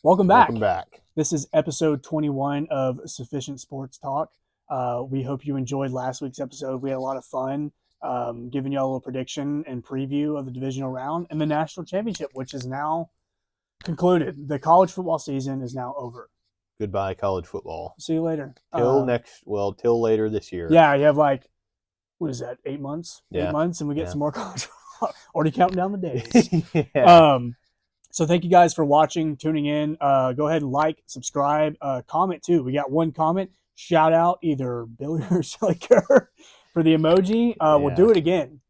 Welcome back. Welcome back. This is episode 21 of Sufficient Sports Talk. We hope you enjoyed last week's episode. We had a lot of fun giving you all a little prediction and preview of the divisional round and the national championship, which is now concluded. The college football season is now over. Goodbye, college football. See you later. Till later this year. Yeah, you have what is that, 8 months? Yeah. 8 months, and we get some more college football. Already counting down the days. Yeah. So thank you guys for watching, tuning in. Go ahead and like, subscribe, comment too. We got one comment. Shout out either Billy or Shelly Kerr for the emoji. We'll do it again.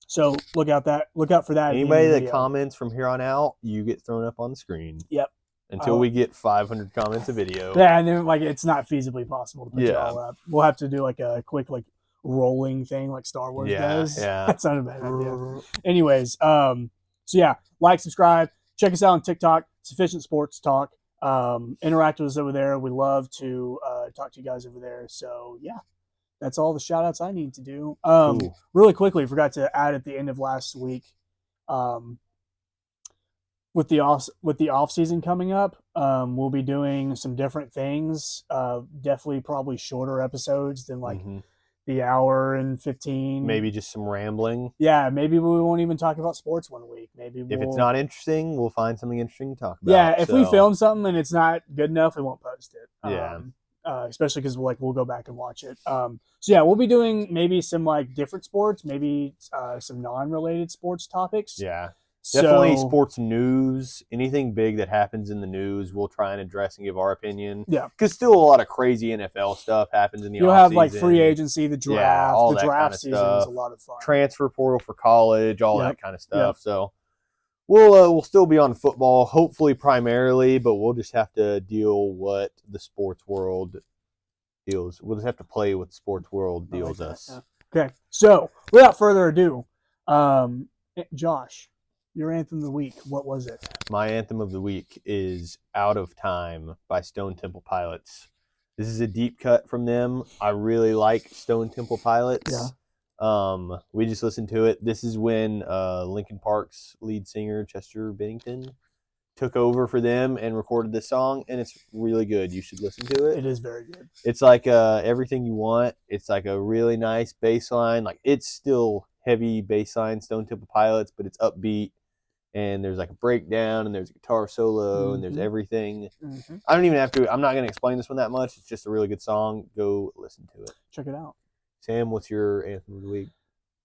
So look out for that. Anybody that comments from here on out, you get thrown up on the screen. Yep. Until we get 500 comments a video. Yeah, and then it's not feasibly possible to put it all up. We'll have to do a quick rolling thing like Star Wars does. Yeah. That's not a bad idea. Anyways, so yeah, like, subscribe, check us out on TikTok, Sufficient Sports Talk. Interact with us over there. We love to talk to you guys over there. So yeah, that's all the shout outs I need to do. Cool. Really quickly, forgot to add at the end of last week, with the off season coming up, we'll be doing some different things. Definitely probably shorter episodes than the hour and 15. Maybe just some rambling. Yeah, maybe we won't even talk about sports one week. Maybe if it's not interesting, we'll find something interesting to talk about. Yeah, if we film something and it's not good enough, we won't post it. Yeah. Especially because we'll go back and watch it. So yeah, we'll be doing maybe some different sports, maybe some non-related sports topics. Yeah. Definitely sports news, anything big that happens in the news, we'll try and address and give our opinion. Yeah. Because still a lot of crazy NFL stuff happens in the You'll offseason. have free agency, the draft. Yeah, all the that draft kind of season stuff. is a lot of fun. Transfer portal for college, all that kind of stuff. So we'll still be on football, hopefully primarily, but we'll just have to deal what the sports world deals. We'll just have to play what the sports world deals us. Yeah. Okay. So without further ado, Josh, your anthem of the week, what was it? My anthem of the week is Out of Time by Stone Temple Pilots. This is a deep cut from them. I really like Stone Temple Pilots. Yeah. We just listened to it. This is when Linkin Park's lead singer, Chester Bennington, took over for them and recorded this song, and it's really good. You should listen to it. It is very good. It's like Everything You Want. It's like a really nice bass line. It's still heavy bass line, Stone Temple Pilots, but it's upbeat. And there's a breakdown, and there's a guitar solo, and there's everything. I don't even have to. I'm not going to explain this one that much. It's just a really good song. Go listen to it. Check it out. Sam, what's your anthem of the week?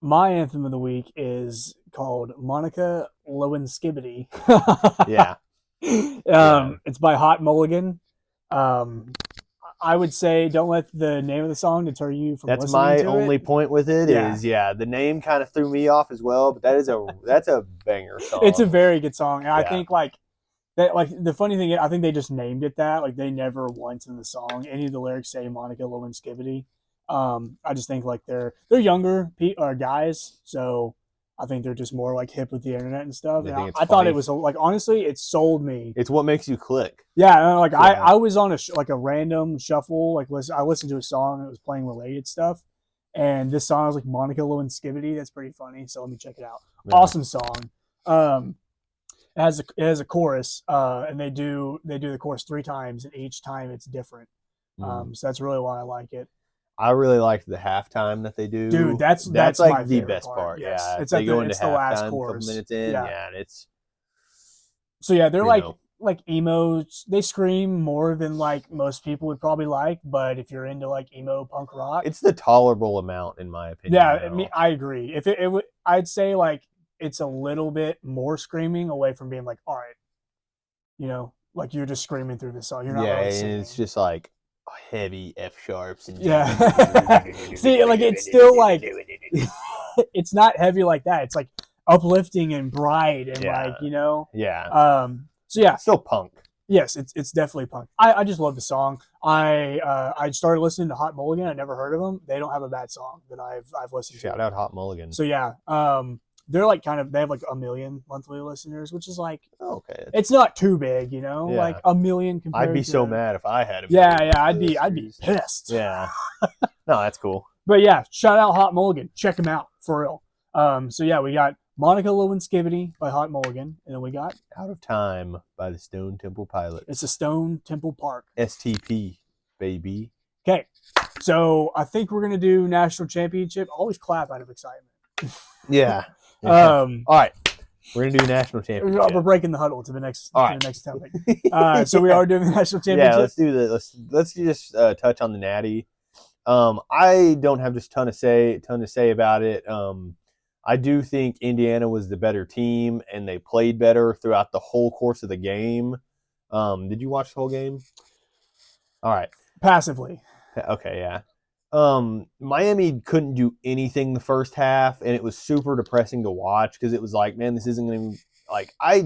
My anthem of the week is called Monica Lewinsky. Yeah. It's by Hot Mulligan. I would say don't let the name of the song deter you from listening to it. That's my only point with it is, the name kind of threw me off as well, but that's a banger song. It's a very good song. And I think the funny thing is, I think they just named it that. They never once in the song, any of the lyrics say Monica Lewinsky. I just think they're younger guys, so I think they're just more hip with the internet and stuff. And I thought it was honestly, it sold me. It's what makes you click. Yeah, I was on a random shuffle. I listened to a song and it was playing related stuff, and this song was Monica Lewinsky. That's pretty funny. So let me check it out. Yeah. Awesome song. It has a chorus, and they do the chorus 3 times, and each time it's different. So that's really why I like it. I really like the halftime that they do. Dude, that's my the best part. Yes. Yeah, it's they go into the last chorus. A couple minutes in. Yeah, and it's. So yeah, they're like emos. They scream more than most people would probably like, but if you're into emo punk rock, it's the tolerable amount in my opinion. Yeah, I agree. If it would, I'd say it's a little bit more screaming away from being all right, you're just screaming through the song. You're not really singing. And it's just heavy F sharps and See, it's still it's not heavy like that. It's uplifting and bright and so yeah, still punk. Yes, it's definitely punk. I just love the song. I started listening to Hot Mulligan. I never heard of them. They don't have a bad song that I've listened to. Shout out Hot Mulligan. So yeah, they're they have 1 million monthly listeners, which is okay. It's not too big, 1 million compared. I'd be so mad if I had a million. I'd be pissed. Yeah. No, that's cool. But yeah, shout out Hot Mulligan. Check them out for real. So yeah, we got Monica Lewinsky by Hot Mulligan, and then we got Out of Time by the Stone Temple Pilots. it's a Stone Temple Park. STP, baby. Okay, so I think we're gonna do national championship. Always clap out of excitement. Yeah. Yeah. All right. We're gonna do national We're championship. breaking the huddle to the next All to right. the next topic. So we are doing the national championship. Yeah, let's do the let's just touch on the Natty. I don't have just ton to say about it. I do think Indiana was the better team and they played better throughout the whole course of the game. Did you watch the whole game? All right. Passively. Okay, yeah. Miami couldn't do anything the first half, and it was super depressing to watch because it was like, man, this isn't going to like I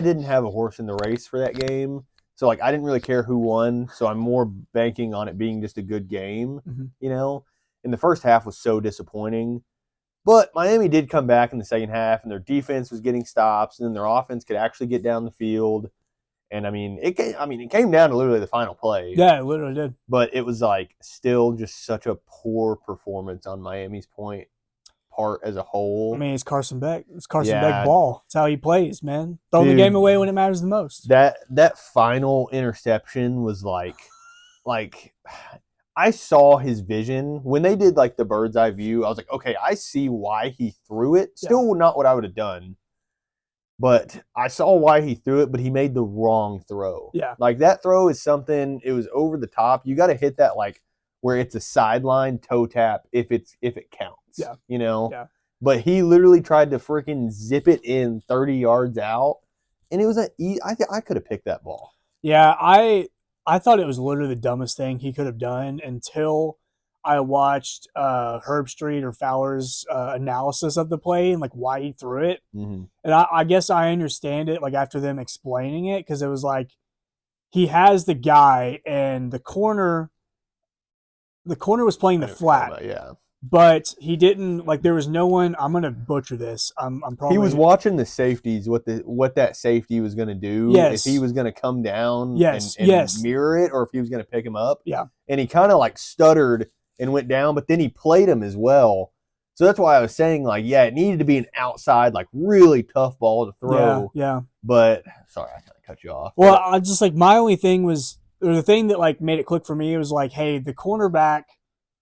didn't have a horse in the race for that game, so like I didn't really care who won. So I'm more banking on it being just a good game, you know. And the first half was so disappointing, but Miami did come back in the second half, and their defense was getting stops, and then their offense could actually get down the field. And I mean, it came down to literally the final play. Yeah, it literally did. But it was like still just such a poor performance on Miami's part as a whole. I mean, it's Carson Beck. It's Carson Yeah. Beck ball. It's how he plays, man. Throw the Dude. game away when it matters the most. That final interception was like I saw his vision when they did like the bird's eye view. I was like, okay, I see why he threw it. Still not what I would have done. But I saw why he threw it, but he made the wrong throw. Yeah. Like that throw is something, it was over the top. You got to hit that like where it's a sideline toe tap if it counts. Yeah. You know? Yeah. But he literally tried to freaking zip it in 30 yards out. And it was I could have picked that ball. Yeah, I thought it was literally the dumbest thing he could have done until I watched Herbstreit or Fowler's analysis of the play and like why he threw it. Mm-hmm. And I guess I understand it like after them explaining it because it was like he has the guy and the corner was playing the flat. Yeah. But he didn't like. There was no one. I'm gonna butcher this. I'm probably. He was watching the safeties. What that safety was going to do. Yes. If he was going to come down. Yes. And Yes. mirror it, or if he was going to pick him up. Yeah. And he kind of like stuttered and went down, but then he played him as well. So that's why I was saying like, yeah, it needed to be an outside, like really tough ball to throw. Yeah. But sorry, I kind of cut you off. Well, I just like my only thing was, or the thing that like made it click for me was like, hey, the cornerback.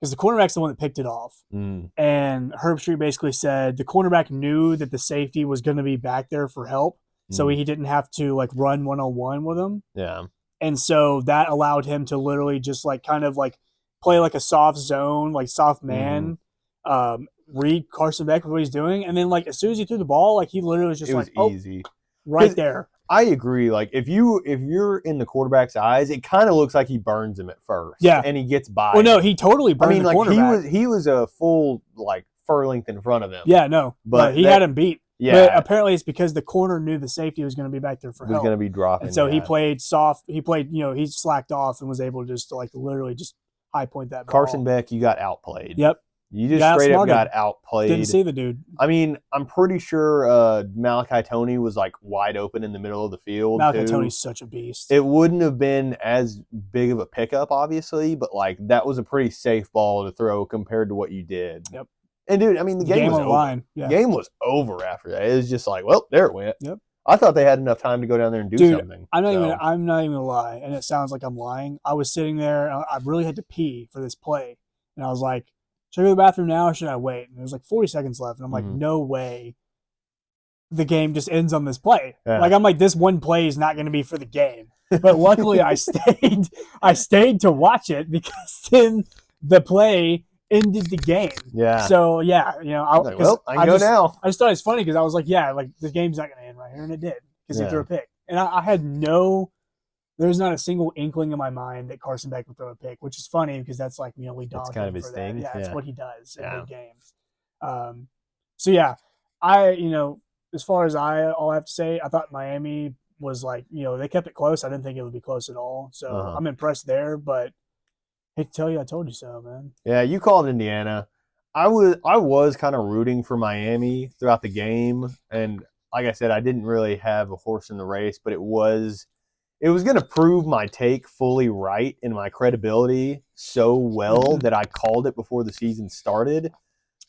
Because the cornerback's the one that picked it off. And Herbstreit basically said the cornerback knew that the safety was going to be back there for help. So he didn't have to like run one-on-one with him. Yeah. And so that allowed him to literally just like kind of like play like a soft zone, like soft man, read Carson Beck with what he's doing. And then like as soon as he threw the ball, like he literally was just It was like, easy. right there. I agree. Like if you're in the quarterback's eyes, it kind of looks like he burns him at first. Yeah. And he gets by. Well, no, he totally burned the like cornerback. he was a full like fur length in front of him. Yeah, no. But he had him beat. Yeah. But apparently it's because the corner knew the safety was going to be back there for was help. going to be dropping. And so he played soft. He played, he slacked off and was able to just to like literally just high point that ball. Carson Beck, you got outplayed. Yep. You just straight up got outplayed. Didn't see the dude. I mean, I'm pretty sure Malachi Toney was like wide open in the middle of the field. Malachi Toney's such a beast. It wouldn't have been as big of a pickup, obviously, but like that was a pretty safe ball to throw compared to what you did. Yep. And dude, I mean, the game was on the over. line. Yeah. The game was over after that. It was just like, well, there it went. Yep. I thought they had enough time to go down there and do something. I'm not even gonna lie, and it sounds like I'm lying. I was sitting there, and I really had to pee for this play, and I was like, should I go to the bathroom now or should I wait? And there was like 40 seconds left, and I'm like, no way. The game just ends on this play. Yeah. Like I'm like, this one play is not going to be for the game. But luckily, I stayed. I stayed to watch it because then the play ended the game. Yeah. So yeah, I can go now. I just thought it's funny because I was like, yeah, like the game's not going to end right here, and it did because he threw a pick, and I had there's not a single inkling in my mind that Carson Beck would throw a pick, which is funny because that's like, we dog kind him of his for thing. that. Yeah, Yeah. it's what he does in big games. So yeah, as far as all I have to say, I thought Miami was like, they kept it close. I didn't think it would be close at all. So I'm impressed there, but I hate to tell you, I told you so, man. Yeah, you called Indiana. I was kind of rooting for Miami throughout the game, and like I said, I didn't really have a horse in the race, but it was going to prove my take fully right and my credibility so well that I called it before the season started.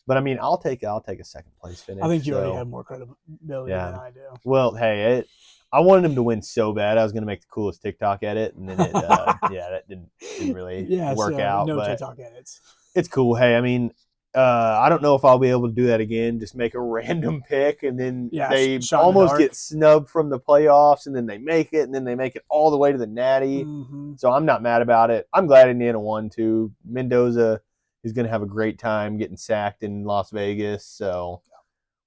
But I mean, I'll take a second place finish. I think you already so, have more credibility Yeah. than I do. Well, hey, I wanted him to win so bad. I was gonna make the coolest TikTok edit, and then that didn't really work out. No but TikTok edits. it's cool. Hey, I mean, I don't know if I'll be able to do that again. Just make a random pick, and then Yeah, they shot in the almost dark. get snubbed from the playoffs, and then they make it, and then they make it all the way to the Natty. Mm-hmm. So I'm not mad about it. I'm glad Indiana won too. Mendoza is going to have a great time getting sacked in Las Vegas. So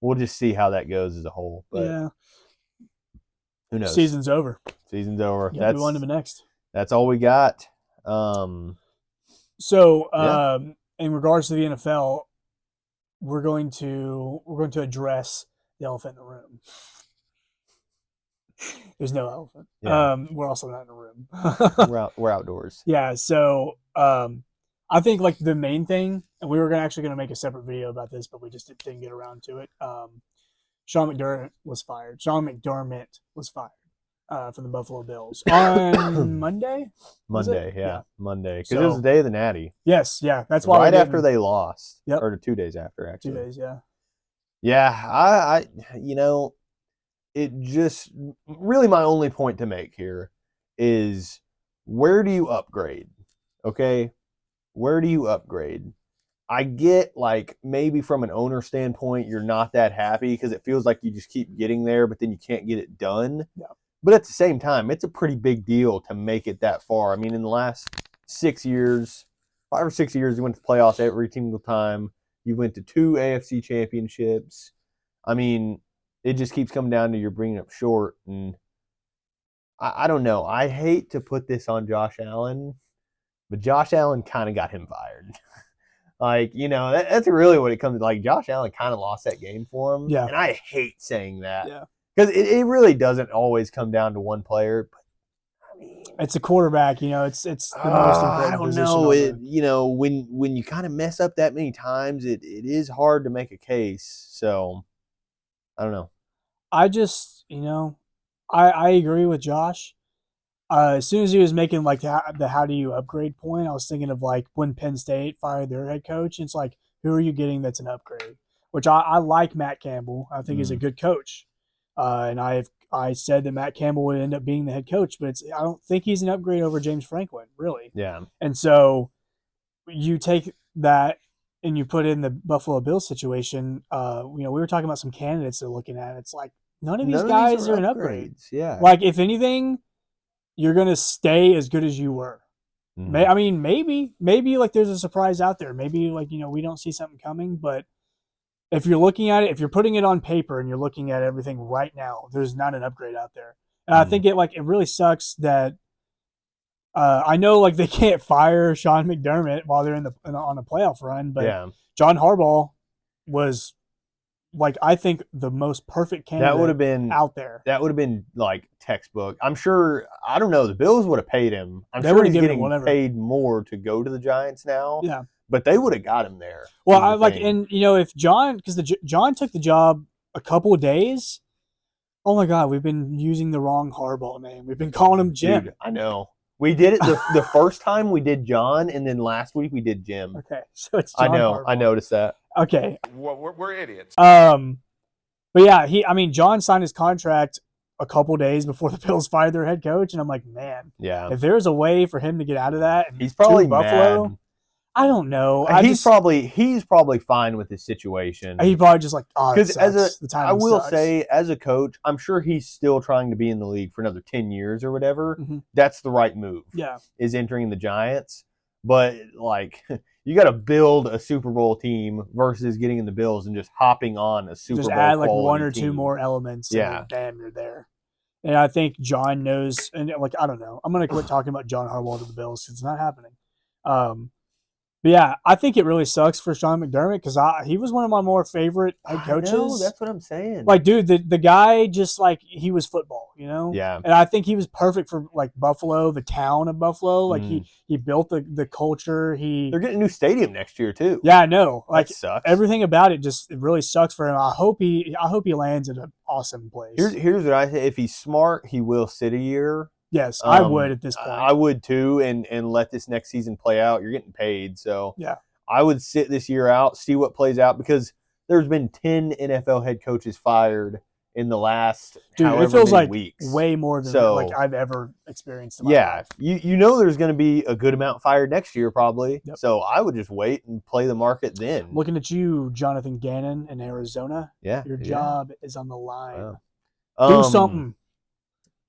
we'll just see how that goes as a whole. But Yeah, who knows? season's over. Season's over. Yeah, move on to the next. That's all we got. So, in regards to the NFL, we're going to address the elephant in the room. There's no elephant. Yeah. We're also not in a room. we're outdoors. Yeah. So, I think like the main thing, and we were actually going to make a separate video about this, but we just didn't get around to it. Sean McDermott was fired. From the Buffalo Bills on Monday. Monday, Yeah. Monday, because it was the day of the Natty. Yes, yeah, that's why. Right after they lost, Yep. or 2 days after, actually. 2 days, yeah. Yeah, I it just really my only point to make here is where do you upgrade? Okay, where do you upgrade? I get like maybe from an owner standpoint, you're not that happy because it feels like you just keep getting there, but then you can't get it done. Yeah. But at the same time, it's a pretty big deal to make it that far. I mean, in the last 6 years, 5 or 6 years, you went to the playoffs every single time. You went to 2 AFC championships. I mean, it just keeps coming down to you're bringing up short. And I don't know. I hate to put this on Josh Allen, but Josh Allen kind of got him fired. Like, that's really what it comes to. Like, Josh Allen kind of lost that game for him. Yeah. And I hate saying that. Yeah. Because it really doesn't always come down to one player. But, I mean, it's a quarterback, it's the most important I don't position. know. When you kind of mess up that many times, it is hard to make a case. So, I don't know. I just, I agree with Josh. As soon as he was making like the how do you upgrade point, I was thinking of like when Penn State fired their head coach. It's like, who are you getting that's an upgrade? Which I like Matt Campbell. I think he's a good coach. And I said that Matt Campbell would end up being the head coach, but I don't think he's an upgrade over James Franklin, really. Yeah. And so you take that and you put in the Buffalo Bills situation. We were talking about some candidates they're looking at. It's like none of these guys are an upgrade. Yeah. Like if anything, you're gonna stay as good as you were. Mm-hmm. I mean, maybe like there's a surprise out there. Maybe like we don't see something coming, but if you're looking at it, if you're putting it on paper and you're looking at everything right now, there's not an upgrade out there. And I think it really sucks that I know like they can't fire Sean McDermott while they're on a playoff run, but John Harbaugh was like I think the most perfect candidate that would have been out there. That would have been like textbook. I'm sure. I don't know. The Bills would have paid him. I'm They sure would he's have given getting him whatever. paid more to go to the Giants now. Yeah. But they would have got him there. Well, I like, and if John, because John took the job a couple of days. Oh my God, we've been using the wrong Harbaugh name. We've been calling him Jim. Dude, I know. We did it the first time we did John, and then last week we did Jim. Okay, so it's John Harbaugh. I noticed that. Okay. Well, we're idiots. But yeah, John signed his contract a couple days before the Bills fired their head coach, and I'm like, man, if there's a way for him to get out of that, he's probably Buffalo. Mad. I don't know. He's probably fine with his situation. He probably just like because I will say as a coach, I'm sure he's still trying to be in the league for another 10 years or whatever. Mm-hmm. That's the right move. Yeah, is entering the Giants, but like you got to build a Super Bowl team versus getting in the Bills and just hopping on a Super Bowl. Just add like one or team. Two more elements. Yeah, and damn, you're there. And I think John knows. And like I don't know, I'm gonna quit talking about John Harbaugh to the Bills because it's not happening. But yeah, I think it really sucks for Sean McDermott because he was one of my more favorite head coaches. I know, that's what I'm saying. Like, dude, the guy just like he was football, Yeah. And I think he was perfect for like Buffalo, the town of Buffalo. Like he built the culture. They're getting a new stadium next year too. Yeah, I know. Like that sucks. Everything about it it really sucks for him. I hope he lands at an awesome place. Here's what I say: if he's smart, he will sit a year. Yes, I would at this point. I would too, and let this next season play out. You're getting paid, so yeah. I would sit this year out, see what plays out, because there's been 10 NFL head coaches fired in the last Dude, however it feels many like weeks. way more than So, like I've ever experienced in my yeah, life. you know there's going to be a good amount fired next year probably. Yep. So I would just wait and play the market then. Looking at you, Jonathan Gannon in Arizona. Yeah, Your yeah. job is on the line. Wow. Do something.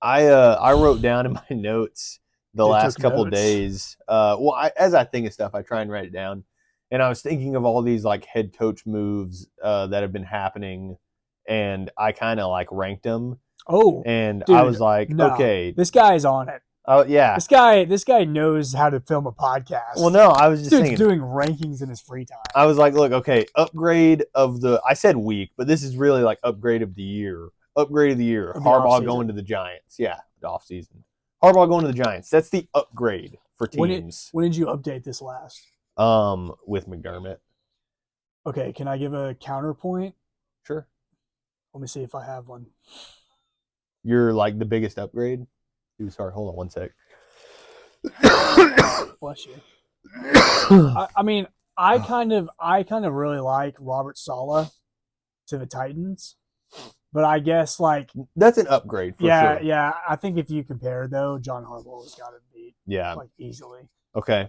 I wrote down in my notes the They last took couple notes. days. As I think of stuff, I try and write it down. And I was thinking of all these like head coach moves that have been happening, and I kind of like ranked them. Oh, And dude, I was like, no, okay, this guy's on it. oh yeah. This guy knows how to film a podcast. Well, no, I was This just dude's thinking. doing rankings in his free time. I was like, look, okay, upgrade of the. I said week, but this is really like upgrade of the year. Upgrade of the year. Of the Harbaugh off-season. going to the Giants. Yeah, the off season. Harbaugh going to the Giants. That's the upgrade for When teams. did you update this last? With McDermott. Okay, can I give a counterpoint? Sure. Let me see if I have one. You're like the biggest upgrade. Ooh, sorry, hold on one sec. Bless you. I mean, I kind of really like Robert Saleh to the Titans, but I guess like That's an upgrade for sure. yeah. I think if you compare though, John Harbaugh has got to beat Yeah. like easily. Okay.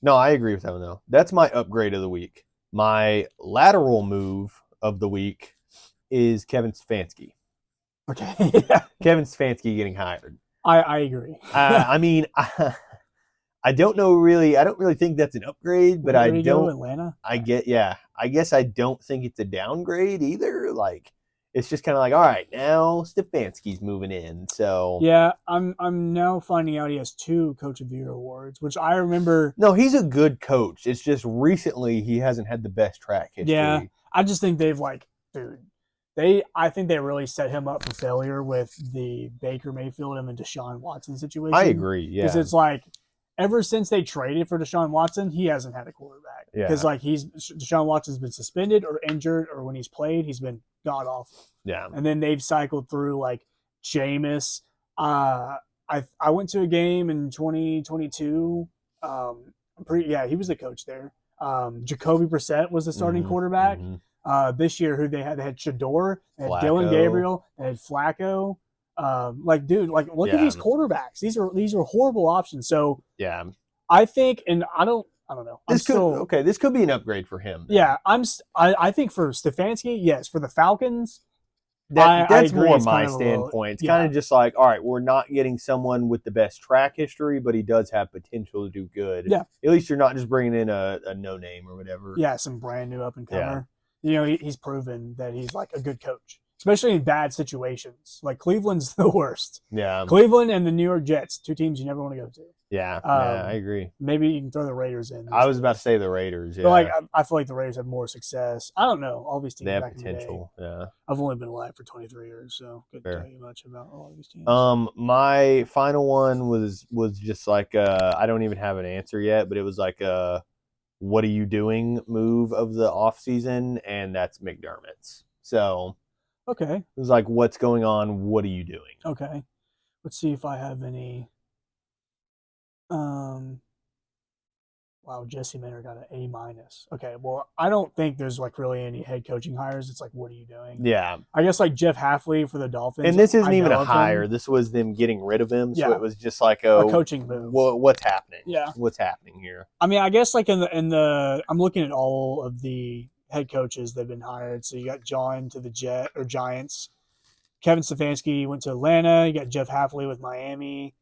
No, I agree with that one though. That's my upgrade of the week. My lateral move of the week is Kevin Stefanski. Okay, yeah, Kevin Stefanski getting hired. I agree. I mean, I don't know really. I don't really think that's an upgrade, but Where I did he go, don't. Atlanta. I guess I don't think it's a downgrade either. Like, it's just kind of like, all right, now Stefanski's moving in. So Yeah, I'm now finding out he has 2 Coach of the Year awards, which I remember. no, he's a good coach. It's just recently he hasn't had the best track history. Yeah, I just think they've like, dude, I think they really set him up for failure with the Baker Mayfield and the Deshaun Watson situation. I agree. Yeah, Because it's like, ever since they traded for Deshaun Watson, he hasn't had a quarterback. Yeah. Because like Deshaun Watson's been suspended or injured, or when he's played, he's been god awful. yeah, And then they've cycled through like Jameis. I went to a game in 2022. He was the coach there. Jacoby Brissett was the starting Mhm, quarterback. mhm. This year, who they had Shador, they had Flacco. Dylan Gabriel, they had Flacco. Look at Yeah. these quarterbacks. These are horrible options. So Yeah. I think, and I don't know. This could be an upgrade for him. then. Yeah, I think for Stefanski, yes. For the Falcons, That's I agree, more it's my kind of a little- standpoint. It's yeah. kind of just like, all right, we're not getting someone with the best track history, but he does have potential to do good. Yeah. At least you're not just bringing in a no name or whatever. yeah, some brand new up and comer. You know, he's proven that he's like a good coach, especially in bad situations. Like Cleveland's the worst. Yeah. Cleveland and the New York Jets, 2 teams you never want to go to. Yeah. Um, I agree. Maybe you can throw the Raiders in. I was about to say the Raiders. Yeah. But like, I feel like the Raiders have more success. I don't know. All these teams they have back in the day. potential. Yeah. I've only been alive for 23 years, so couldn't Fair. tell you much about all of these teams. My final one was just like I don't even have an answer yet, but it was like what are you doing move of the offseason, and that's McDermott's. So Okay. it was like, what's going on? What are you doing? Okay. Let's see if I have any. Wow, Jesse Minter got an A-. Okay, well, I don't think there's like really any head coaching hires. It's like, what are you doing? Yeah. I guess like Jeff Halfley for the Dolphins. And this isn't I even know a of him. hire. This was them getting rid of him. So Yeah. it was just like A coaching move. what's happening? Yeah. What's happening here? I mean, I guess like in the I'm looking at all of the head coaches that have been hired. So you got John to the Giants. Kevin Stefanski went to Atlanta. You got Jeff Halfley with Miami,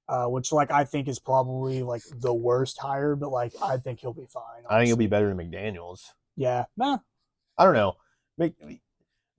which like I think is probably like the worst hire, but like I think he'll be fine. I think he'll be honestly. better than McDaniels. Yeah. Nah. I don't know.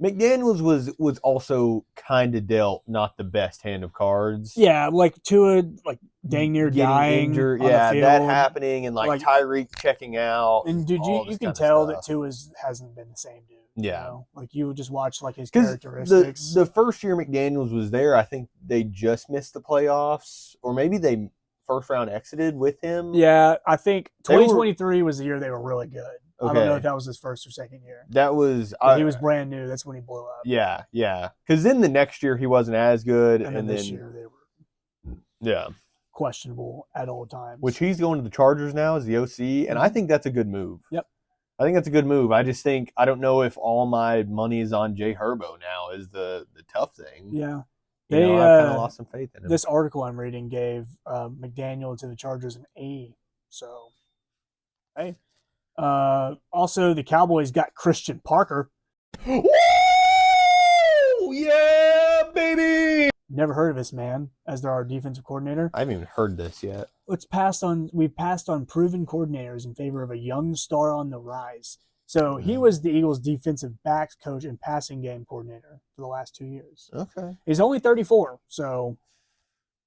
McDaniels was also kind of dealt not the best hand of cards. Yeah, like Tua, like dang near Getting dying. injured. On the Yeah, field. that happening, and like Tyreek checking out. And dude, all you this can kinda tell that stuff. Tua hasn't been the same dude. Yeah. You know? Like you just watch like his Because characteristics. the first year McDaniels was there, I think they just missed the playoffs, or maybe they first round exited with him. Yeah, I think They were- 2023 was the year they were really good. I don't know Okay. if that was his first or second year. That was But he was brand new. That's when he blew up. yeah. Because then the next year he wasn't as good, And then this year they were yeah. questionable at all times. Which he's going to the Chargers now as the OC, and I think that's a good move. Yep. I think that's a good move. I just think I don't know if all my money is on Jay Herbo now is the tough thing. Yeah. I kind of lost some faith in him. This article I'm reading gave McDaniel to the Chargers an A. So, hey. Also, the Cowboys got Christian Parker. Woo! Yeah, baby! Never heard of this man as our defensive coordinator. I haven't even heard this yet. We've passed on proven coordinators in favor of a young star on the rise. So he was the Eagles' defensive backs coach and passing game coordinator for the last 2 years. Okay. He's only 34, so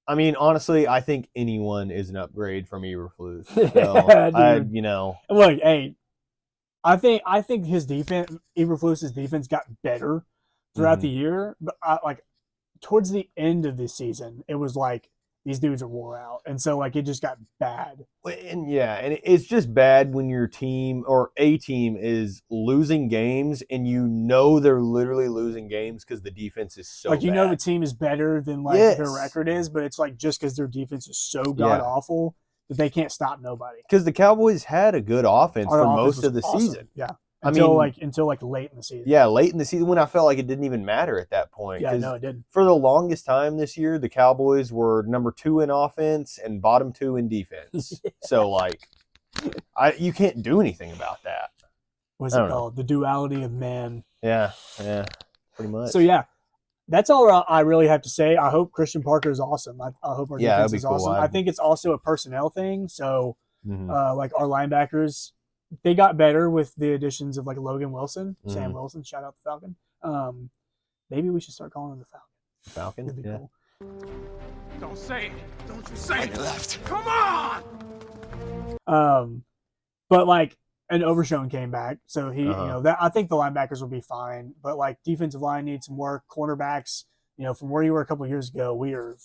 I mean, honestly, I think anyone is an upgrade from Eberflus. So, Dude. Look, hey, I think his defense, Eberflus's defense, got better throughout the year, but towards the end of this season, it was like these dudes are wore out, and so like it just got bad. And it's just bad when your team or a team is losing games, and they're literally losing games because the defense is so like bad. The team is better than their record is, but it's like just because their defense is so god awful that they can't stop nobody. Because the Cowboys had a good offense for most of the season. Yeah. Until late in the season. Yeah, late in the season when I felt like it didn't even matter at that point. Yeah, no, it didn't. For the longest time this year, the Cowboys were number 2 in offense and bottom 2 in defense. So, you can't do anything about that. What's it called? The duality of man. Yeah, pretty much. So, yeah, that's all I really have to say. I hope Christian Parker is awesome. I hope our defense is awesome. I think it's also a personnel thing. So, our linebackers, they got better with the additions of Logan Wilson, Sam Wilson. Shout out the Falcon. Maybe we should start calling him the Falcon. Falcon? That'd be cool. Don't say it. Don't you say it. Left. Come on. But an Overshown came back, so he, that I think the linebackers will be fine. But defensive line needs some work. Cornerbacks, from where you were a couple of years ago, we're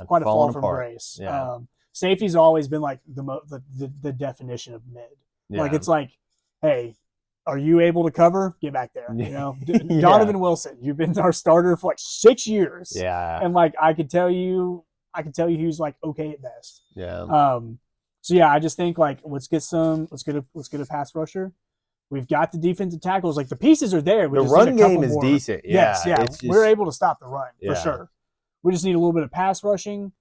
quite a fall from grace. Yeah. Safety's always been the definition of mid. Yeah. It's hey, are you able to cover? Get back there. Donovan Wilson, you've been our starter for 6 years. Yeah. And I could tell you he's okay at best. Yeah. So yeah, I just think let's get a pass rusher. We've got the defensive tackles. The pieces are there. The run game is decent. Yeah. Yes. We're able to stop the run for sure. We just need a little bit of pass rushing.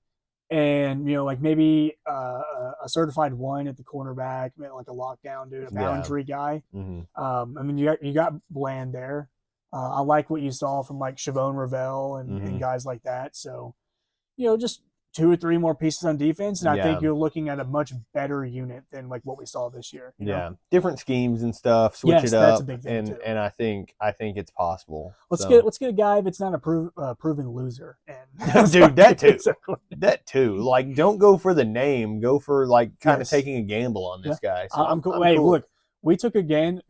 And maybe a certified one at the cornerback, maybe a lockdown dude, a boundary guy. Mm-hmm. I mean, you got Bland there. I like what you saw from Chavon Ravel and guys like that. So, just 2 or 3 more pieces on defense, and I think you're looking at a much better unit than what we saw this year. You know? Different schemes and stuff. Switch it up, that's a big thing too. And I think it's possible. Let's get a guy that's not a proven loser. And dude, that too. Don't go for the name. Go for kind of taking a gamble on this guy. So I'm cool. Hey, look, we took a gander.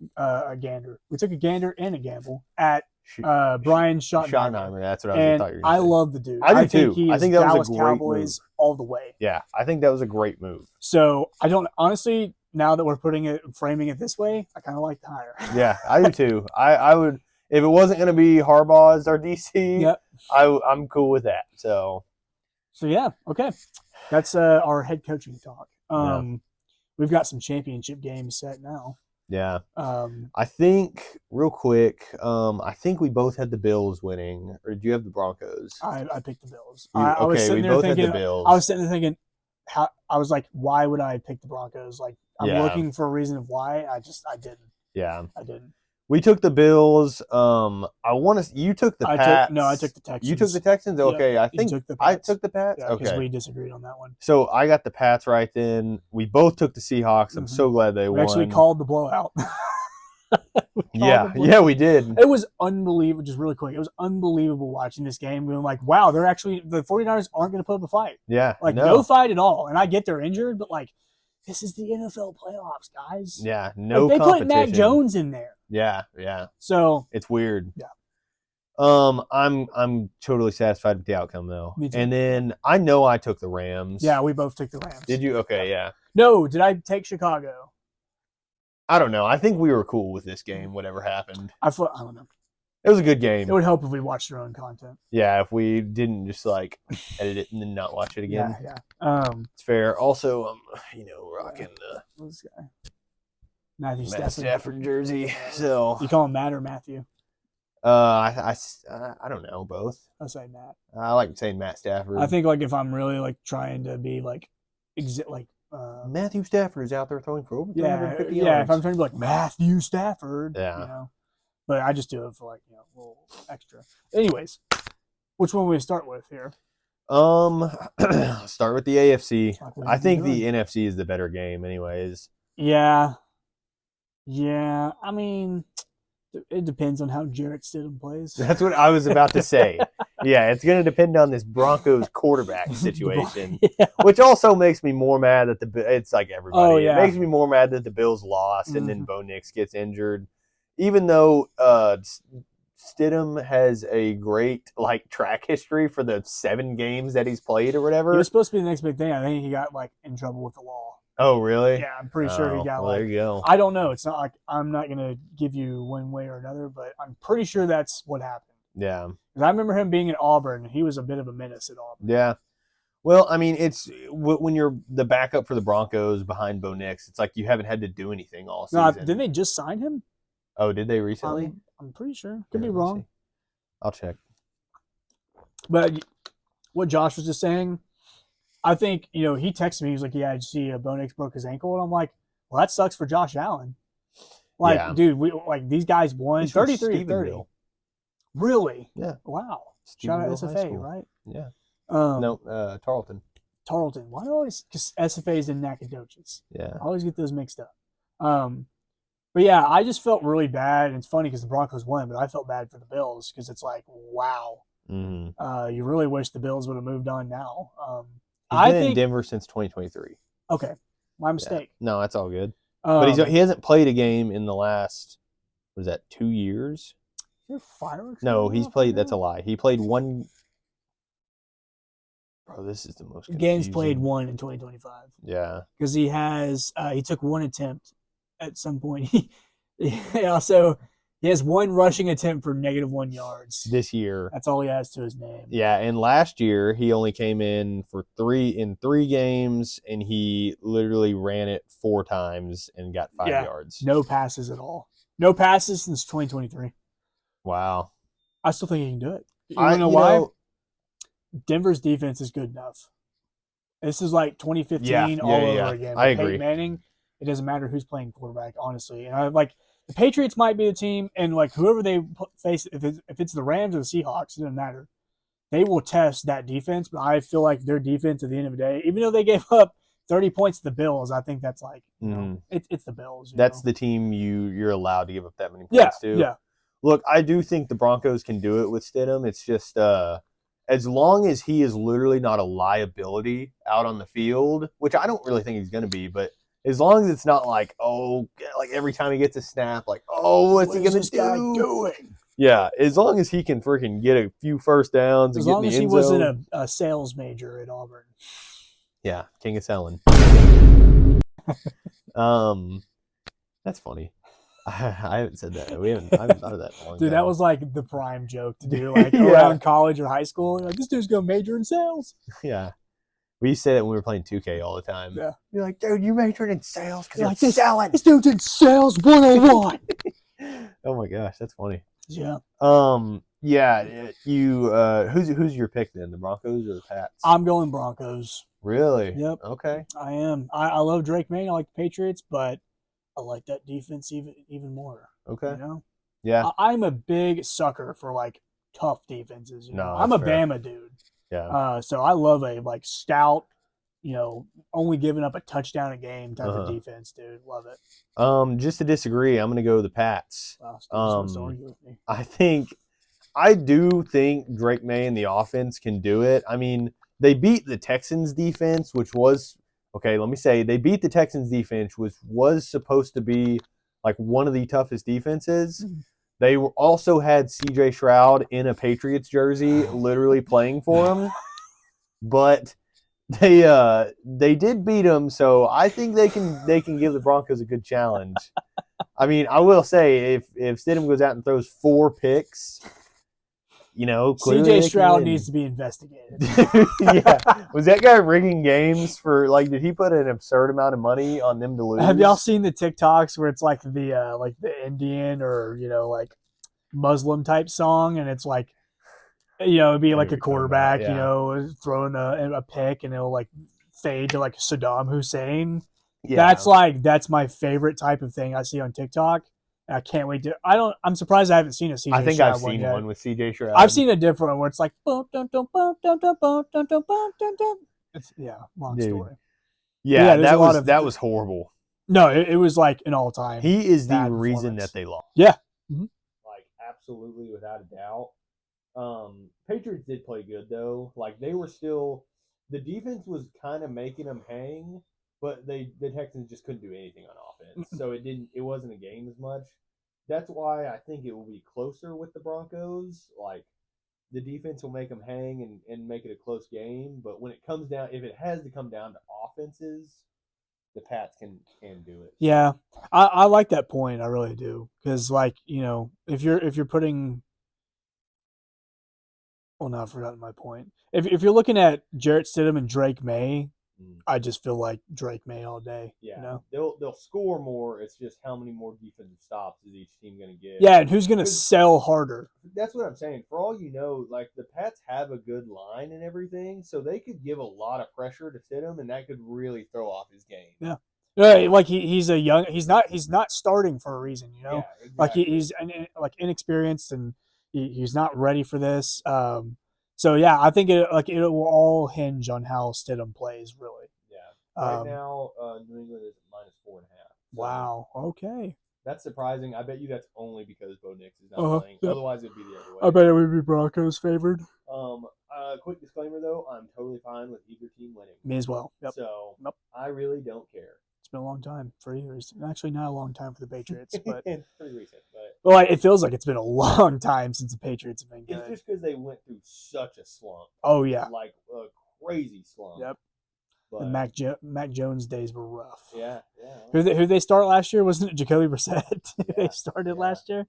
We took a gander and a gamble at Brian Schottenheimer. That's what I thought you were I saying. love the dude. I do think too. he is I think that Dallas was a great Cowboys move. all the way. Yeah, I think that was a great move. So I don't honestly, now that we're framing it this way, I kind of like the hire. Yeah, I do too. I would, if it wasn't going to be Harbaugh as our DC. Yep. I'm cool with that. So yeah, okay, that's our head coaching talk. We've got some championship games set now. Yeah. Um, I think real quick. I think we both had the Bills winning, or do you have the Broncos? I picked the Bills. Okay, was sitting we there both thinking, had the Bills. I was sitting there thinking, I was like, why would I pick the Broncos? I'm looking for a reason of why. I didn't. Yeah. I didn't. We took the Bills. You took the Pats. I took the Texans. You took the Texans? Okay, I think I took the Pats. Yeah, because okay. we disagreed on that one. So I got the Pats right then. We both took the Seahawks. I'm so glad they won. We actually called the blowout. We did. It was unbelievable. Just really quick, it was unbelievable watching this game. Going wow, the 49ers aren't going to put up a fight. Yeah, no fight at all. And I get they're injured, but this is the NFL playoffs, guys. Yeah, no. They put Mac Jones in there. Yeah. So it's weird. Yeah. I'm totally satisfied with the outcome though. Me too. And then I know I took the Rams. Yeah, we both took the Rams. Did you? Okay, yeah. No, did I take Chicago? I don't know. I think we were cool with this game, whatever happened. I don't know. It was a good game. It would help if we watched our own content. Yeah, if we didn't just like edit it and then not watch it again. Yeah. It's fair. Also, rocking What's this guy? Matthew Matt Stafford jersey. So You call him Matt or Matthew? I don't know, both. I'll say Matt. I like saying Matt Stafford. I think like if I'm really like trying to be like Matthew Stafford is out there throwing for over 350 yeah. yards. If I'm trying to be like Matthew Stafford, Yeah. But I just do it for like a little extra. Anyways, which one we start with here? Start with the AFC. Like what I you've think been the doing. NFC is the better game, anyways. Yeah. I mean, it depends on how Jarrett Stidham plays. That's what I was about to say. Yeah, it's going to depend on this Broncos quarterback situation, Yeah. which also makes me more mad that it's like everybody. Oh, yeah. It makes me more mad that the Bills lost and then Bo Nix gets injured. Even though Stidham has a great like track history for the 7 games that he's played or He whatever. was supposed to be the next big thing. I think he got like in trouble with the law. Oh, really? Yeah, I'm pretty sure he got well, like. there you go. I don't know. It's not like I'm not gonna give you one way or another, but I'm pretty sure that's what happened. Yeah. 'Cause I remember him being at Auburn. He was a bit of a menace at Auburn. Yeah. Well, I mean, it's when you're the backup for the Broncos behind Bo Nix, it's like you haven't had to do anything all No, season. didn't they just sign him? Oh, did they recently? I'm pretty sure. Could Yeah, be let me wrong. see. I'll check. But what Josh was just saying, I think, he texted me. He was like, yeah, did you see Bo Nix broke his ankle? And I'm like, well, that sucks for Josh Allen. Like, Yeah. dude, these guys won He's from 33 to 30. Stephenville. Really? Yeah. Wow. Shout out Stephenville High SFA, School. right? Yeah. No, Tarleton. Tarleton. Why do I always, because SFA is in Nacogdoches. Yeah. I always get those mixed up. But yeah, I just felt really bad. And it's funny because the Broncos won, but I felt bad for the Bills because it's like, wow. Mm-hmm. You really wish the Bills would have moved on now. He's I been in think Denver since 2023. okay, my mistake. No, that's all good. But he hasn't played a game in the last, what is that, 2 years? Is there fireworks? No, going he's off played. right That's a now? lie. He played one. Bro, this is the most Games played confusing. one in 2025 Yeah. because he took one attempt at some point. He also he has one rushing attempt for -1 yards. This year. That's all he has to his name. Yeah, and last year he only came in for 3 games, and he literally ran it 4 times and got 5 Yeah. yards. No passes at all. No passes since 2023. Wow. I still think he can do it. You I wanna know why? Denver's defense is good enough. This is like 2015 all over again. I With Peyton agree. Manning, it doesn't matter who's playing quarterback, honestly. And I like the Patriots might be the team, and like whoever they face, if it's the Rams or the Seahawks, it doesn't matter. They will test that defense, but I feel like their defense at the end of the day, even though they gave up 30 points to the Bills, I think that's like it's the Bills. That's the team you're allowed to give up that many yeah, points to. yeah. Look, I do think the Broncos can do it with Stidham. It's just as long as he is literally not a liability out on the field, which I don't really think he's going to be, but as long as it's not like, like every time he gets a snap, like, what's he going to do? doing? Yeah, as long as he can freaking get a few first downs and As get in long the as he end wasn't zone. a sales major at Auburn. Yeah, king of selling. That's funny. I haven't said that. I haven't thought of that in a long Dude, time. that was like the prime joke to do, like Yeah. around college or high school. Like, this dude's going to major in sales. Yeah. We used to say that when we were playing 2K all the time. Yeah. You're like, dude, you majored in sales because You're you're like, this- selling. This dude's in sales 101. Oh my gosh, that's funny. Yeah. Yeah, you who's your pick then? The Broncos or the Pats? I'm going Broncos. Really? Yep. Okay. I am. I love Drake May. I like the Patriots, but I like that defense even more. Okay. You know? Yeah. I'm a big sucker for like tough defenses. You know? No, I'm a that's fair. Bama dude. Yeah. So I love a like stout, only giving up a touchdown a game type of defense, dude. Love it. Just to disagree, I'm gonna go with the Pats. Wow, Steve wants to argue with me. I do think Drake May and the offense can do it. I mean, they beat the Texans defense, which was okay. Let me say they beat the Texans defense, which was supposed to be like one of the toughest defenses. They also had C.J. Stroud in a Patriots jersey, literally playing for them, but they did beat them. So I think they can give the Broncos a good challenge. I mean, I will say if Stidham goes out and throws 4 picks, clearly they CJ can Stroud win. needs to be investigated. Yeah, was that guy rigging games for did he put an absurd amount of money on them to lose? Have y'all seen the TikToks where it's like the Indian or like Muslim type song, and it's like it'd be like a quarterback, throwing a pick, and it'll like fade to like Saddam Hussein. Yeah. That's my favorite type of thing I see on TikTok. And I can't wait to. I'm surprised I haven't seen a CJ. I think Stroud I've seen yet. one with CJ Stroud. I've seen a different one where it's like boom, dun, dun, boom, dun, dun, boom, dun, dun, boom, dun, dun. It's long Dude. story. Yeah, there's a lot of- that was horrible. No, it was like an all time. He is the bad reason performance. that they lost. Yeah. Like absolutely without a doubt. Patriots did play good though. Like they were still the defense was kind of making them hang, but the Texans just couldn't do anything on offense. So it wasn't a game as much. That's why I think it will be closer with the Broncos. Like the defense will make them hang and make it a close game. But when it comes down, if it has to come down to offenses, the Pats can do it. Yeah, I like that point. I really do because if you're putting, well, no, I've forgotten my point. If you're looking at Jarrett Stidham and Drake May, I just feel like Drake May all day. Yeah, they'll score more. It's just how many more defensive stops is each team going to get? Yeah, and who's going to sell harder? That's what I'm saying. For all you know, like the Pats have a good line and everything, so they could give a lot of pressure to Stidham, and that could really throw off his game. Yeah, like he's a young. He's not starting for a reason. Yeah, exactly. Like he's inexperienced and he's not ready for this. So yeah, I think it will all hinge on how Stidham plays, really. Yeah. Right now, New England is -4.5. So wow. Okay. That's surprising. I bet you that's only because Bo Nix is not playing. Yeah. Otherwise, it'd be the other way. I bet it would be Broncos favored. Quick disclaimer though, I'm totally fine with either team winning. Me as well. Yep. So Yep. I really don't care. It's been a long time for years. Actually, not a long time for the Patriots, but It's pretty recent. But well, it feels like it's been a long time since the Patriots have been good. it's just because they went through such a slump. Oh yeah, Like a crazy slump. Yep. But, The Mac Jones days were rough. Yeah. Who they start last year? Wasn't it Jacoby Brissett? They started yeah. last year.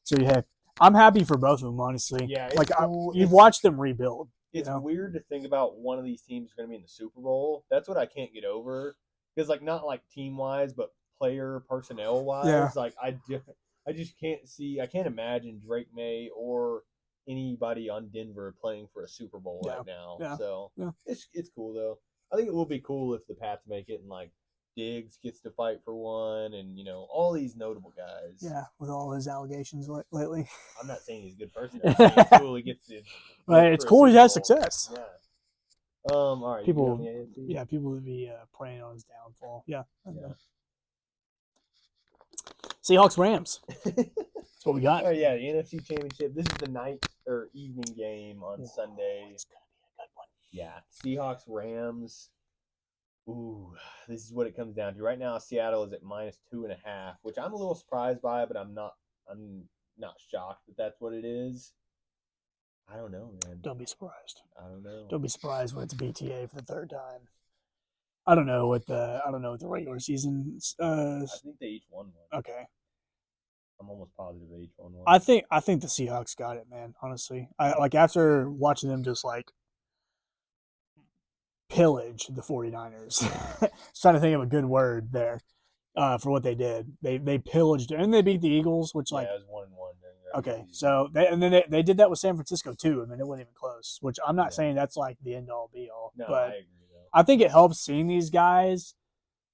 So yeah, I'm happy for both of them, honestly. Yeah, like cool. you've watched them rebuild. It's weird to think about one of these teams is going to be in the Super Bowl. That's what I can't get over. Because not like team wise, but player personnel wise. Yeah. Like I just can't see. I can't imagine Drake May or anybody on Denver playing for a Super Bowl right now. Yeah. So Yeah. it's cool though. I think it will be cool if the Pats make it and like Diggs gets to fight for one, and all these notable guys. Yeah, with all his allegations lately. I'm not saying he's a good person. I'm saying it's cool he gets to. Right, it's cool he has success. Yeah. All right. People, you got the AFC? yeah, people would be preying on his downfall. Yeah. Seahawks Rams. That's what we got. Oh yeah, the NFC Championship. This is the night or evening game on Sunday. It's gonna be a good one. Yeah, Seahawks Rams. Ooh, this is what it comes down to. Right now, Seattle is at -2.5, which I'm a little surprised by, but I'm not shocked that that's what it is. I don't know, man. Don't be surprised. I don't know. Don't be surprised when it's BTA for the third time. I don't know what the regular season. I think they each won one. Okay. I'm almost positive they each won one. I think the Seahawks got it, man. Honestly, after watching them just pillage the 49ers. I was trying to think of a good word there for what they did. They pillaged and they beat the Eagles, which it was 1-1. Okay, so they did that with San Francisco too, and then it wasn't even close. Which I'm not saying that's like the end all be all. No, but I agree though. I think it helps seeing these guys,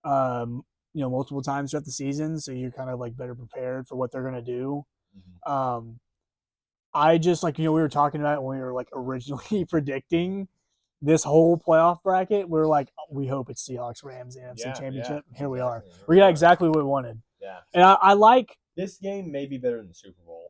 multiple times throughout the season, so you're kind of like better prepared for what they're gonna do. Mm-hmm. I just we were talking about it when we were like originally predicting this whole playoff bracket. We're like, we hope it's Seahawks Rams NFC Championship. Here we are. We got exactly what we wanted. Yeah, and I like this game may be better than the Super Bowl.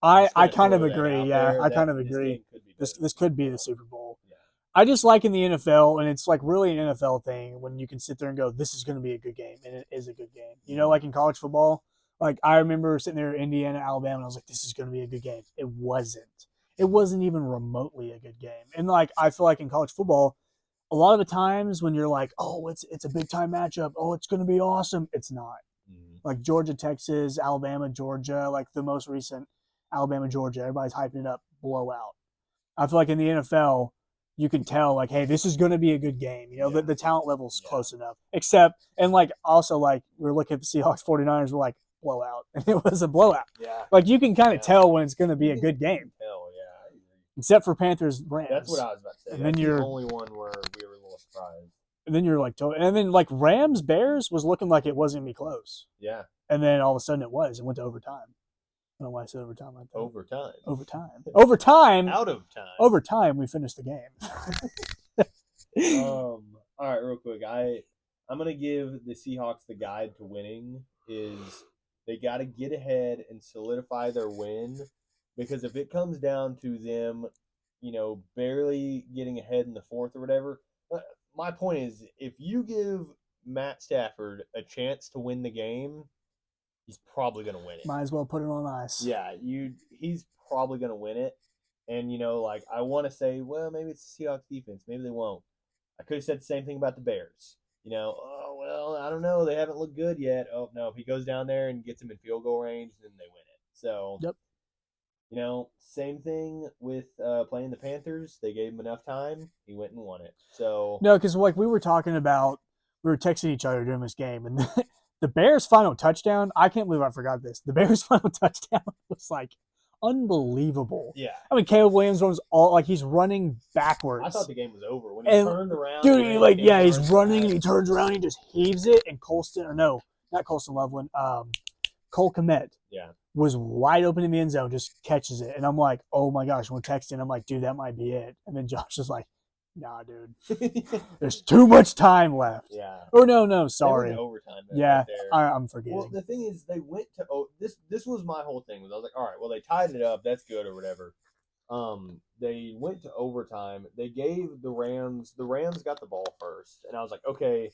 I kind of agree. Yeah, I kind of agree. This could be the Super Bowl. Yeah. I just like in the NFL, and it's like really an NFL thing when you can sit there and go, this is going to be a good game, and it is a good game. Like in college football, like I remember sitting there in Indiana, Alabama, and I was like, this is going to be a good game. It wasn't. It wasn't even remotely a good game. And like I feel like in college football, a lot of the times when you're like, oh, it's a big time matchup, oh, it's going to be awesome, it's not. Mm-hmm. Like Georgia, Texas, Alabama, Georgia, like the most recent Alabama, Georgia. Everybody's hyping it up, blowout. I feel like in the NFL, you can tell like, hey, this is going to be a good game. You know, the talent level's close enough. Except, and like also like we're looking at the Seahawks 49ers, we're like blowout, and it was a blowout. Yeah. Like you can kind of tell when it's going to be a good game. Hell yeah. I agree. Except for Panthers Rams. That's what I was about to say. And That's then the you're- only one where we were a little surprised. And then you're like, and then like Rams Bears was looking like it wasn't gonna be close, Yeah. and then all of a sudden it was. It went to overtime. I don't know why I said overtime like that. Overtime. Overtime. Out of time. Overtime. We finished the game. All right, real quick. I'm gonna give the Seahawks the guide to winning is they got to get ahead and solidify their win, because if it comes down to them, barely getting ahead in the fourth or whatever, my point is if you give Matt Stafford a chance to win the game, he's probably gonna win it. Might as well put it on ice. Yeah, he's probably gonna win it. And like I want to say, well, maybe it's the Seahawks defense, maybe they won't. I could have said the same thing about the Bears. Oh well, I don't know, they haven't looked good yet. Oh no, if he goes down there and gets them in field goal range, then they win it. So, Yep. Same thing with playing the Panthers. They gave him enough time. He went and won it. So No, because like we were talking about, we were texting each other during this game, and the Bears' final touchdown. I can't believe I forgot this. The Bears' final touchdown was like unbelievable. yeah, I mean, Caleb Williams runs all like he's running backwards. I thought the game was over when he And, turned around. Dude, and he, like, came yeah, he's towards running the and he turns around and he just heaves it. And Colston, or no, not Colston Loveland, Cole Kmet Yeah. was wide open in the end zone, just catches it. And I'm like, oh my gosh, we're texting. I'm like, dude, that might be it. And then Josh is like, nah, dude, there's too much time left. Yeah. Or no, They went sorry. to overtime. Yeah, right there. I'm forgetting. Well, the thing is, they went to this was my whole thing. Was I was like, all right, well, they tied it up. That's good or whatever. They went to overtime. They gave the Rams got the ball first, and I was like, okay,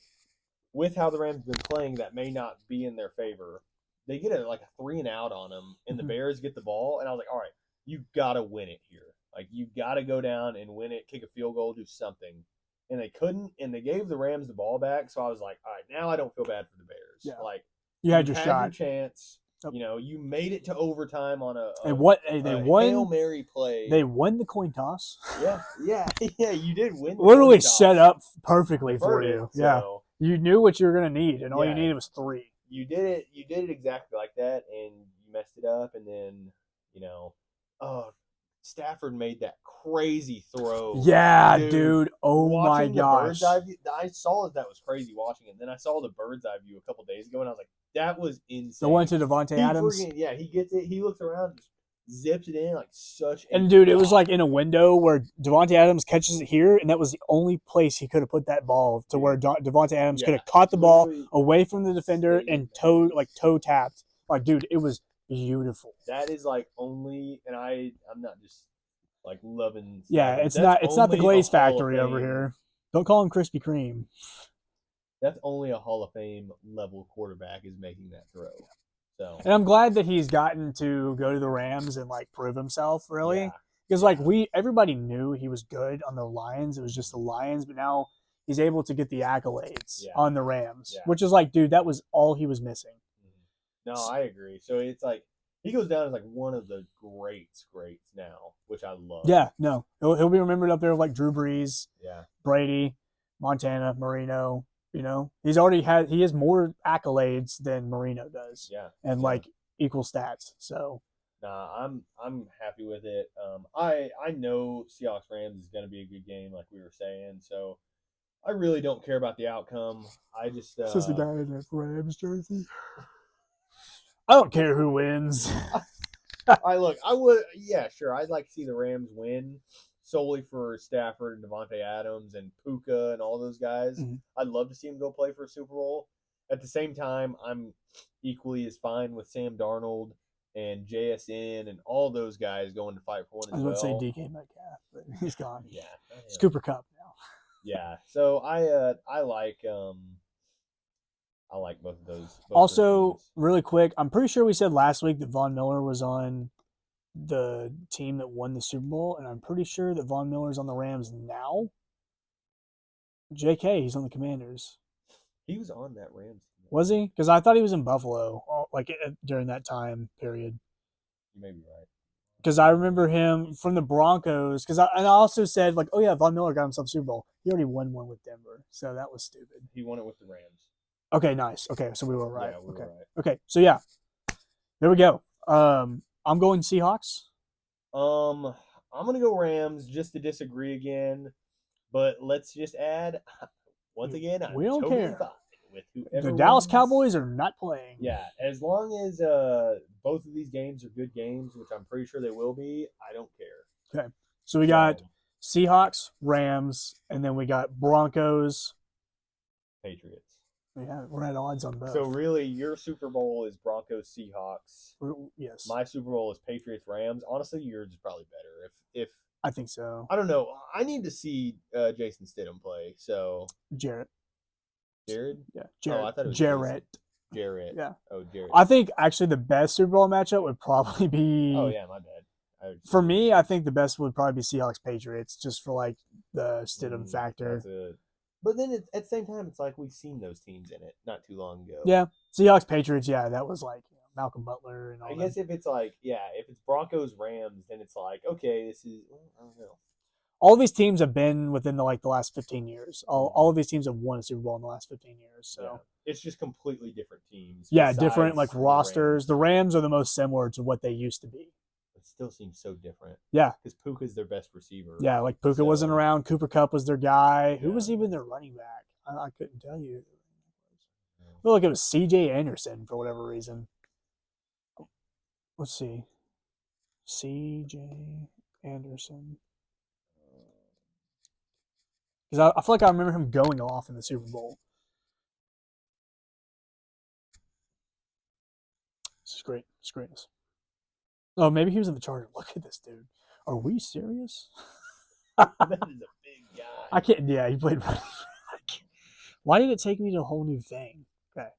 with how the Rams been playing, that may not be in their favor. They get like a 3 and out on them, and the Mhm. Bears get the ball, and I was like, all right, you gotta win it here. Like you gotta go down and win it, kick a field goal, do something. And they couldn't, and they gave the Rams the ball back. So I was like, all right, now I don't feel bad for the Bears. Yeah. Like you had your shot. your chance. Yep. You made it to overtime on a And what they Hail won. Mary play. They won the coin toss. yeah, you did win. The Literally coin toss. set up perfectly for Perfect. you. Yeah, So you knew what you were gonna need, and all you Yeah. needed was 3. you did it exactly like that, and you messed it up, and then Stafford made that crazy throw. Yeah, Dude, dude. Oh my Watching the gosh. bird's eye view, I saw that was crazy watching it. And then I saw the bird's eye view a couple days ago, and I was like, that was insane. The one to Devontae He Adams. he gets it. He looks around, just zips it in like such. a And dude, it was drop. like in a window where Devontae Adams catches it here, and that was the only place he could have put that ball to where Devontae Adams could have caught the ball Literally, away from the defender Stayed and there. toe tapped. Like, dude, it was beautiful. that is like only, and I'm not just like loving. Yeah, Stafford. it's That's not the only a Glaze Hall of Factory over Fame- here. Don't call him Krispy Kreme. That's only a Hall of Fame level quarterback is making that throw. So And I'm glad that he's gotten to go to the Rams and like prove himself, really. yeah. Because like everybody knew he was good on the Lions. It was just the Lions, but now he's able to get the accolades Yeah. on the Rams, Yeah. which is like, dude, that was all he was missing. No, I agree. So it's like he goes down as like one of the greats now, which I love. Yeah, no, he'll be remembered up there with like Drew Brees, Yeah. Brady, Montana, Marino. He has more accolades than Marino does, Yeah. and Yeah. like equal stats. So Nah, I'm happy with it. I know Seahawks Rams is going to be a good game, like we were saying. So I really don't care about the outcome. I just says the guy in that Rams jersey. I don't care who wins. I would, yeah, sure. I'd like to see the Rams win solely for Stafford and Devontae Adams and Puka and all those guys. Mhm. I'd love to see them go play for a Super Bowl. At the same time, I'm equally as fine with Sam Darnold and JSN and all those guys going to fight for one I as was well. going to say DK Metcalf, but he's gone. Yeah, It's Cooper Cup now. yeah. So I like both of those. Also, really quick, I'm pretty sure we said last week that Von Miller was on the team that won the Super Bowl, and I'm pretty sure that Von Miller's on the Rams now. JK, he's on the Commanders. He was on that Rams team. Was he? Because I thought he was in Buffalo, like during that time period. You may be right. Because I remember him from the Broncos. And I also said, like, oh yeah, Von Miller got himself a Super Bowl. He already won one with Denver, so that was stupid. He won it with the Rams. Okay, nice. Okay, so we were right. Yeah, we okay. were right. Okay, so yeah, there we go. I'm going Seahawks. I'm gonna go Rams just to disagree again, but let's just add once again. I'm We don't totally care. fine with whoever The Dallas wins. Cowboys are not playing. Yeah, as long as both of these games are good games, which I'm pretty sure they will be, I don't care. So we got Seahawks, Rams, and then we got Broncos. Patriots. Yeah, we're at odds on both. So really, your Super Bowl is Broncos Seahawks. Yes, My Super Bowl is Patriots Rams. Honestly, yours is probably better. If I think so. I don't know, I need to see Jason Stidham play. So Jared. Jared, Yeah, Oh, Jared. I thought it was Jarrett. Jarrett. Yeah. Oh, Jarrett. I think actually the best Super Bowl matchup would probably be. Oh yeah, my bad. For me, I think the best would probably be Seahawks Patriots, just for like the Stidham factor. But then at the same time, it's like we've seen those teams in it not too long ago. Yeah, Seahawks Patriots. Yeah, that was like Malcolm Butler and all I that. guess if it's like, if it's Broncos Rams, then it's like, okay, this is, I don't know. All these teams have been within the last 15 years. All of these teams have won a Super Bowl in the last 15 years. So Yeah. It's just completely different teams. yeah, besides different like the rosters. Rams. The Rams are the most similar to what they used to be. It still seems so different. Yeah. Because Puka's their best receiver. Yeah, like Puka So- wasn't around. Cooper Kupp was their guy. Who was Yeah. even their running back? I couldn't tell you. I feel like it was C.J. Anderson for whatever reason. Let's see. C.J. Anderson. Because I feel like I remember him going off in the Super Bowl. This is great. It's greatness. Oh, maybe he was in the Chargers. Look at this dude. Are we serious? That is a big guy. I can't. Yeah, he played. Why did it take me to a whole new thing? Okay,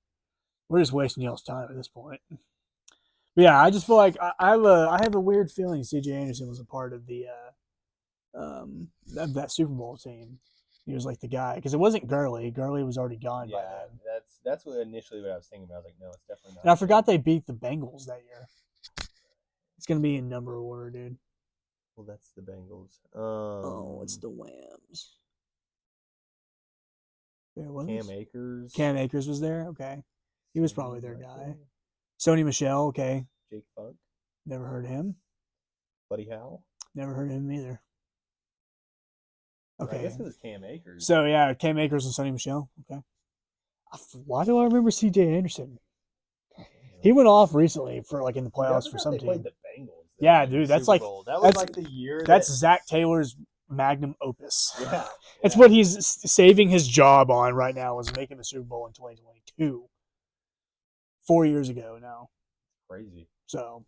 we're just wasting y'all's time at this point. But yeah, I just feel like I have a weird feeling C.J. Anderson was a part of the of that Super Bowl team. He was like the guy because it wasn't Gurley. Gurley was already gone by Yeah, then. that's what initially what I was thinking about. I was like, no, it's definitely not. And I forgot they beat the Bengals that year. It's gonna be in number order, dude. Well, that's the Bengals. Oh, it's the Rams. There was Cam Akers. Cam Akers was there. Okay, he was probably their Right guy. there. Sony Michel. Okay, Jake Funk. never heard of him. Buddy Howell. Never heard of him either. I Okay, guess it was Cam Akers. so yeah, Cam Akers and Sony Michel. Okay, why do I remember C.J. Anderson? He went off recently for like in the Dude, I playoffs for forgot some they played 'em. team. The Bengals. though, Yeah, in the dude, that's Super like- Bowl. That was that's- like the year. That's that, Zach Taylor's magnum opus. yeah. That's yeah. what he's saving his job on right now, is making the Super Bowl in 2022. 4 years ago now. Crazy. So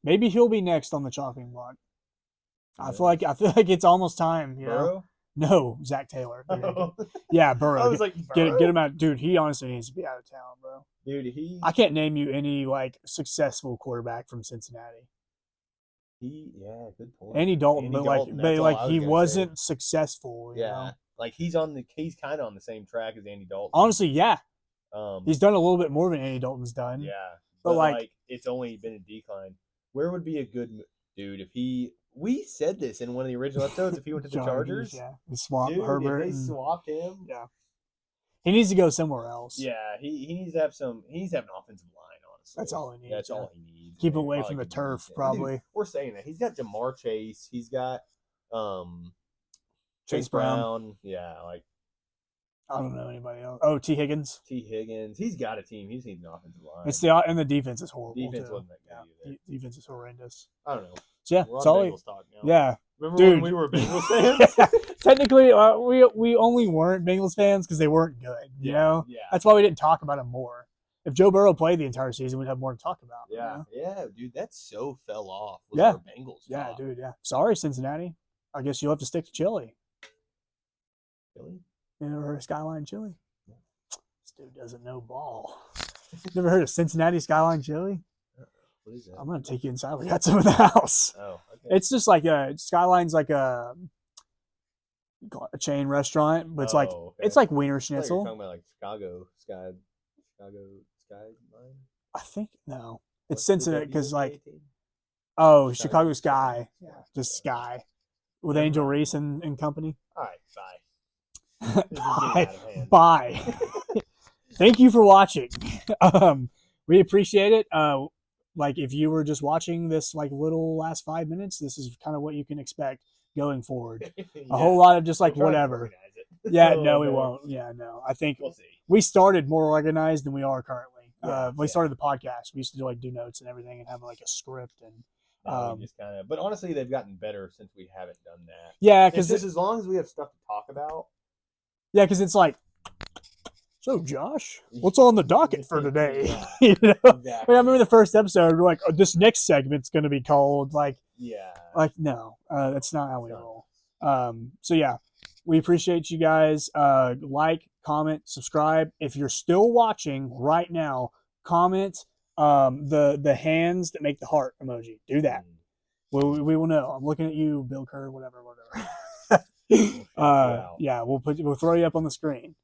maybe he'll be next on the chopping block. I Yeah. feel like it's almost time. You know? Burrow. No, Zach Taylor. Dude. Oh. Yeah, Burrow. I was like, get Burrow? him out, dude. He honestly needs to be out of town, bro. Dude, he I can't name you any like successful quarterback from Cincinnati. yeah, good point. Andy Dalton, Andy but like, Dalton, that's all I was he gonna wasn't successful. You Yeah, know? like he's kind of on the same track as Andy Dalton. Honestly, yeah, um, he's done a little bit more than Andy Dalton's done. yeah, but, but like- like it's only been a decline. Where would be a good dude if he? We said this in one of the original episodes. If he went to the Chargers, yeah, he swapped dude, Herbert. if they and- swapped him, he needs to go somewhere else. yeah, he needs to have some. He needs to have an offensive line. Honestly, That's all he needs, That's yeah. all he needs. Keep and away probably from the could turf, use it. Dude, probably. we're saying that he's got Jamar Chase. He's got Chase Brown. Yeah, like I don't know anybody else. Oh, T. Higgins. T. Higgins. He's got a team. He just needs an offensive line. It's the and the defense is horrible. defense too. wasn't that good Yeah, either. defense is horrendous. I don't know. So yeah, We're it's on all Bengals talk now. yeah. Remember Dude. when we were Bengals fans? Technically, we only weren't Bengals fans because they weren't good. You know, Yeah. that's why we didn't talk about them more. If Joe Burrow played the entire season, we'd have more to talk about. you Yeah. know? Yeah, dude, that so fell off. Was Yeah. our Bengals Yeah, talk. dude. Yeah. Sorry, Cincinnati. I guess you'll have to stick to chili. Really? You never heard of Skyline Chili? This dude doesn't know ball. Never heard of Cincinnati Skyline Chili? What is that? I'm gonna take you inside. We got some in the house. Oh, okay. It's just like Skyline's like a chain restaurant, but it's like Oh, okay. it's like Wiener I thought you were Schnitzel. talking about like Chicago Skyline. I think no, it's What's the Cincinnati because WNBA like team? Chicago Sky. Sky, yeah, just Sky with Never Angel mind. Reese and company. All right, bye. This is getting Bye. out of hand. Bye. Thank you for watching. We appreciate it. Like if you were just watching this like little last 5 minutes, this is kind of what you can expect going forward. A whole lot of just like We'll try to whatever. organize it. Yeah, A no, little we bit. won't. Yeah, no. I think We'll see. we started more organized than we are currently. Yeah, We yeah. started the podcast. We used to do notes and everything and have like a script and No, we just kind of. But honestly, they've gotten better since we haven't done that. yeah, Because because as long as we have stuff to talk about. it's like, so Josh, what's on the docket for today? Yeah. You know? Exactly. I remember the first episode. We're like, oh, this next segment's gonna be called like Yeah. no, that's not how we No. roll. So yeah, we appreciate you guys. Like, comment, subscribe. If you're still watching right now, comment the hands that make the heart emoji. Do that. We will know. I'm looking at you, Bill Kerr, whatever. out. Yeah, we'll throw you up on the screen.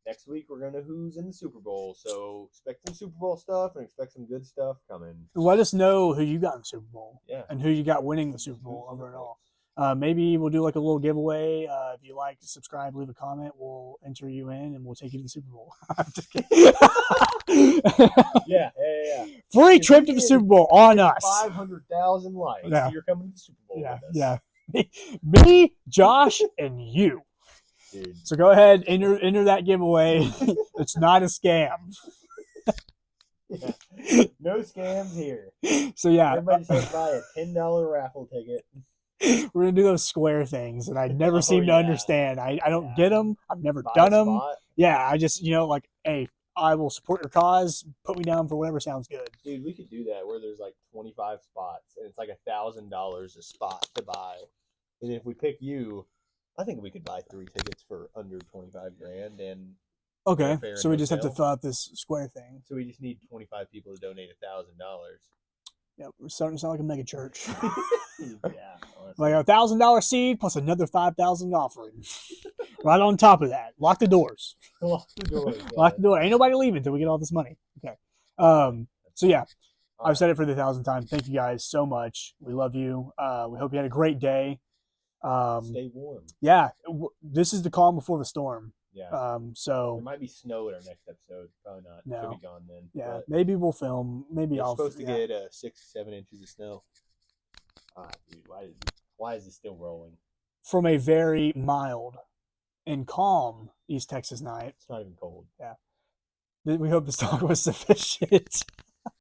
Next week we're gonna who's in the Super Bowl, so expect some Super Bowl stuff and expect some good stuff coming. Let us know who you got in the Super Bowl. Yeah. And who you got winning the Super Bowl over it all. Maybe we'll do like a little giveaway. If you like, subscribe, leave a comment. We'll enter you in, and we'll take you to the Super Bowl. I'm just kidding. Yeah. Free If trip we to the get- Super Bowl on us. 500,000 likes. Yeah. You're coming to the Super Bowl Yeah, with us. yeah. Me, Josh, and you. Dude. So go ahead, enter that giveaway. It's not a scam. Yeah. No scams here. So yeah, Everybody just has to buy a $10 raffle ticket. we're gonna do those square things, and I never Oh, seem to yeah. understand. I don't Yeah. get them. I've never Buy done a them. spot. Yeah, I just like, hey, I will support your cause. Put me down for whatever sounds good. Dude, we could do that where there's like 25 spots and it's like $1,000 a spot to buy. And if we pick you, I think we could buy 3 tickets for under 25 grand. And Okay, Fair so we just have to hotel. fill out this square thing. so we just need 25 people to donate $1,000. Yeah, we're starting to sound like a mega church. Yeah. Honestly. Like $1,000 seed plus another 5,000 offering. Right on top of that, lock the doors. Lock the doors. Lock the door. Ain't nobody leaving until we get all this money. Okay. So yeah, I've said it for the 1,000th time. Thank you guys so much. We love you. We hope you had a great day. Stay warm. Yeah, this is the calm before the storm. Yeah. There So might be snow at our next episode. Probably not. No. She'll be gone then. yeah, But maybe we'll film. Maybe we're I'll. supposed to yeah. get 6-7 inches of snow. Dude, why is it still rolling? From a very mild and calm East Texas night. It's not even cold. We hope this talk was sufficient.